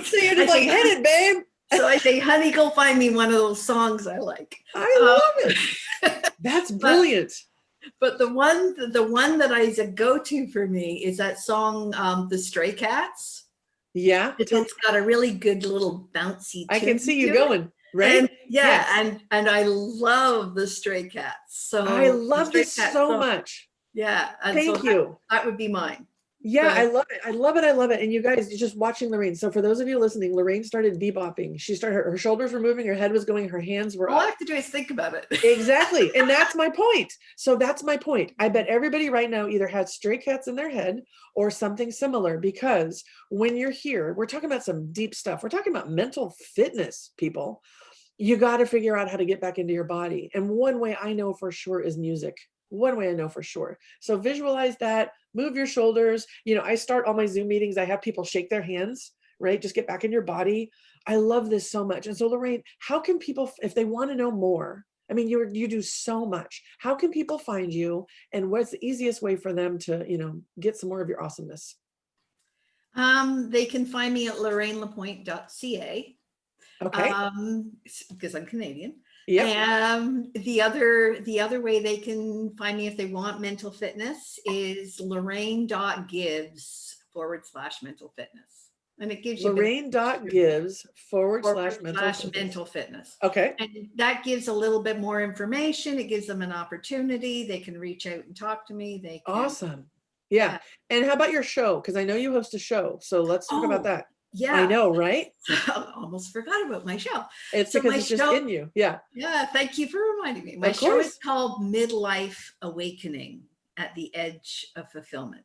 So you're just like, hit it, babe. So I say, honey, go find me one of those songs I like. I love it. That's brilliant. But the one that is a go-to for me is that song, The Stray Cats. Yeah. It's got a really good little bouncy tune. I can see you going, right? And yes. and I love The Stray Cats. So I love this so much. Yeah. And Thank you. That would be mine. Yeah, I But love it. I love it. I love it. And you guys just watching Lorraine. So for those of you listening, Lorraine started bebopping. She started, her shoulders were moving, her head was going, her hands were all I up. have to do is think about it. Exactly. And that's my point. So that's my point. I bet everybody right now either has stray cats in their head or something similar, because when you're here, we're talking about some deep stuff. We're talking about mental fitness, people. You got to figure out how to get back into your body. And one way I know for sure is music. One way I know for sure. So visualize that, move your shoulders. You know, I start all my Zoom meetings, I have people shake their hands, right? Just get back in your body. I love this so much. And so Lorraine, how can people, if they want to know more, I mean, you do so much. How can people find you, and what's the easiest way for them to, you know, get some more of your awesomeness? They can find me at lorrainelapoint.ca. Okay. Because I'm Canadian. Yep. And the other way they can find me if they want mental fitness is lorraine.gives/mental fitness. And it gives you a bit Lorraine.gives forward / mental slash fitness. mental fitness. Okay. And that gives a little bit more information. It gives them an opportunity. They can reach out and talk to me. They can, Awesome. Yeah. And how about your show? Because I know you host a show. So let's talk about oh, that. I yeah. know, right? I almost forgot about my show. It's So because my it's just show, in you. Yeah. yeah, thank you for reminding me. My Of show is course. called Midlife Awakening at the Edge of Fulfillment.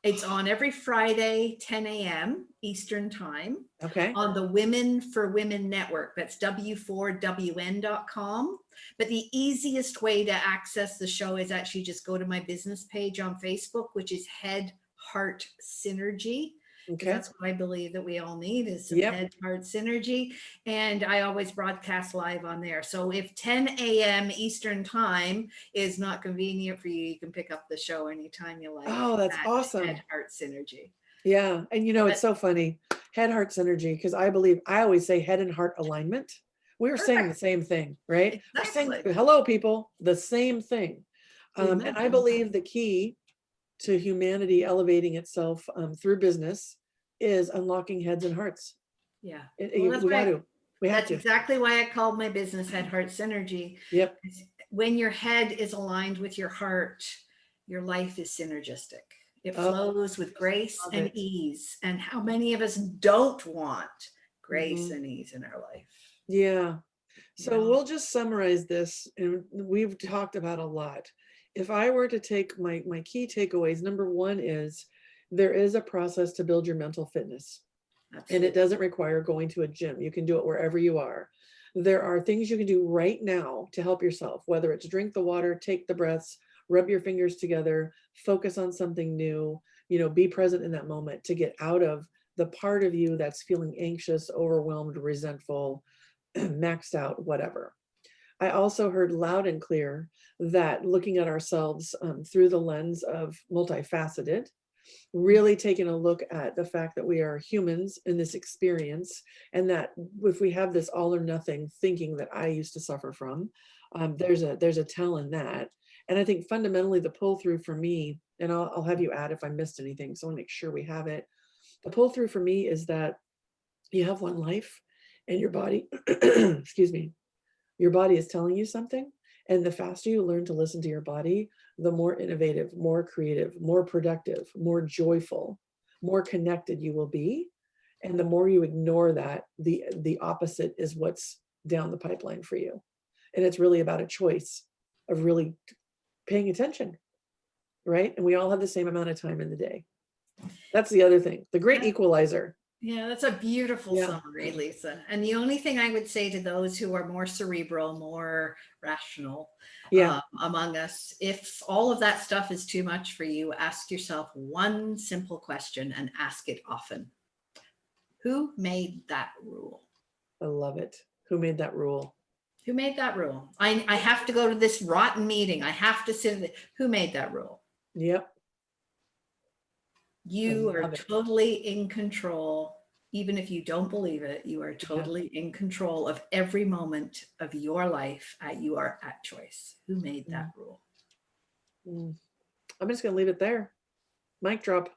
It's on every Friday, 10 a.m. Eastern Time Okay. on the Women for Women Network. That's w4wn.com. But the easiest way to access the show is actually just go to my business page on Facebook, which is Head Heart Synergy. Because Okay. that's what I believe that we all need is some Yep. head heart synergy. And I always broadcast live on there. So if 10 a.m. Eastern Time is not convenient for you, you can pick up the show anytime you like Oh, that's at Head awesome. Heart Synergy. Yeah. And you know, it's But so funny. Head heart synergy, because I believe I always say head and heart alignment. We are saying the perfect. same thing, right? We're saying, Exactly. hello, people, the same thing. And I Amen. believe the key to humanity elevating itself through business is unlocking heads and hearts. Yeah. Well, that's We got why to. We have that's to. exactly why I called my business Head Heart Synergy. Yep. When your head is aligned with your heart, your life is synergistic. It Oh, flows with grace love and it. ease. And how many of us don't want grace Mhm. and ease in our life? Yeah. You So know? we'll just summarize this, and we've talked about a lot. If I were to take my key takeaways, number one is there is a process to build your mental fitness, and it Absolutely. doesn't require going to a gym. You can do it wherever you are. There are things you can do right now to help yourself, whether it's drink the water, take the breaths, rub your fingers together, focus on something new, you know, be present in that moment to get out of the part of you that's feeling anxious, overwhelmed, resentful, maxed out, whatever. I also heard loud and clear that looking at ourselves through the lens of multifaceted, really taking a look at the fact that we are humans in this experience, and that if we have this all or nothing thinking that I used to suffer from, there's a tell in that. And I think fundamentally the pull through for me, and I'll have you add if I missed anything, so I want to make sure we have it. The pull through for me is that you have one life, and your body, excuse me, your body is telling you something. And the faster you learn to listen to your body, the more innovative, more creative, more productive, more joyful, more connected you will be. And the more you ignore that, the opposite is what's down the pipeline for you. And it's really about a choice of really paying attention, right? And we all have the same amount of time in the day. That's the other thing, the great equalizer. Yeah, that's a beautiful Yeah. summary, Lisa. And the only thing I would say to those who are more cerebral, more rational Yeah. among us, if all of that stuff is too much for you, ask yourself one simple question and ask it often. Who made that rule? I love it. Who made that rule? Who made that rule? I have to go to this rotten meeting. I have to sit. Who made that rule? Yep. I You are love it. totally in control. Even if you don't believe it, you are Yeah. totally in control of every moment of your life. You are at choice. Who made that rule? Mm. I'm just going to leave it there. Mic drop.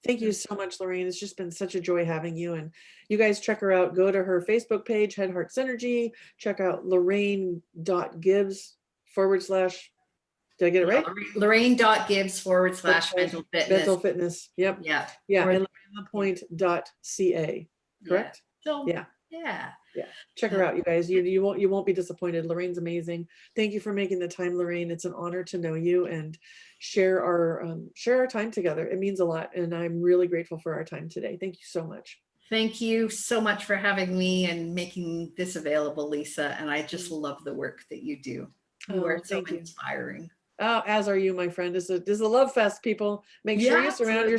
Thank you so much, Lorraine. It's just been such a joy having you. And you guys check her out. Go to her Facebook page, Head Heart Synergy. Check out lorraine.gives / Did I get it right? Lorraine.gibbs/mental-fitness. Mental fitness. Yep. Yeah. Yeah. Or- And LorraineLaPoint.ca. Correct? So, Yeah. yeah. Yeah. Check her out, you guys. You won't be disappointed. Lorraine's amazing. Thank you for making the time, Lorraine. It's an honor to know you and share our time together. It means a lot. And I'm really grateful for our time today. Thank you so much. Thank you so much for having me and making this available, Lisa. And I just love the work that you do. You are so inspiring. Oh, as are you, my friend. This is a love fest, people. Make sure you surround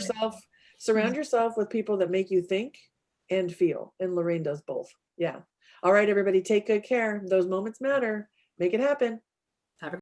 yourself with people that make you think and feel. And Lorraine does both. Yeah. All right, everybody, take good care. Those moments matter. Make it happen.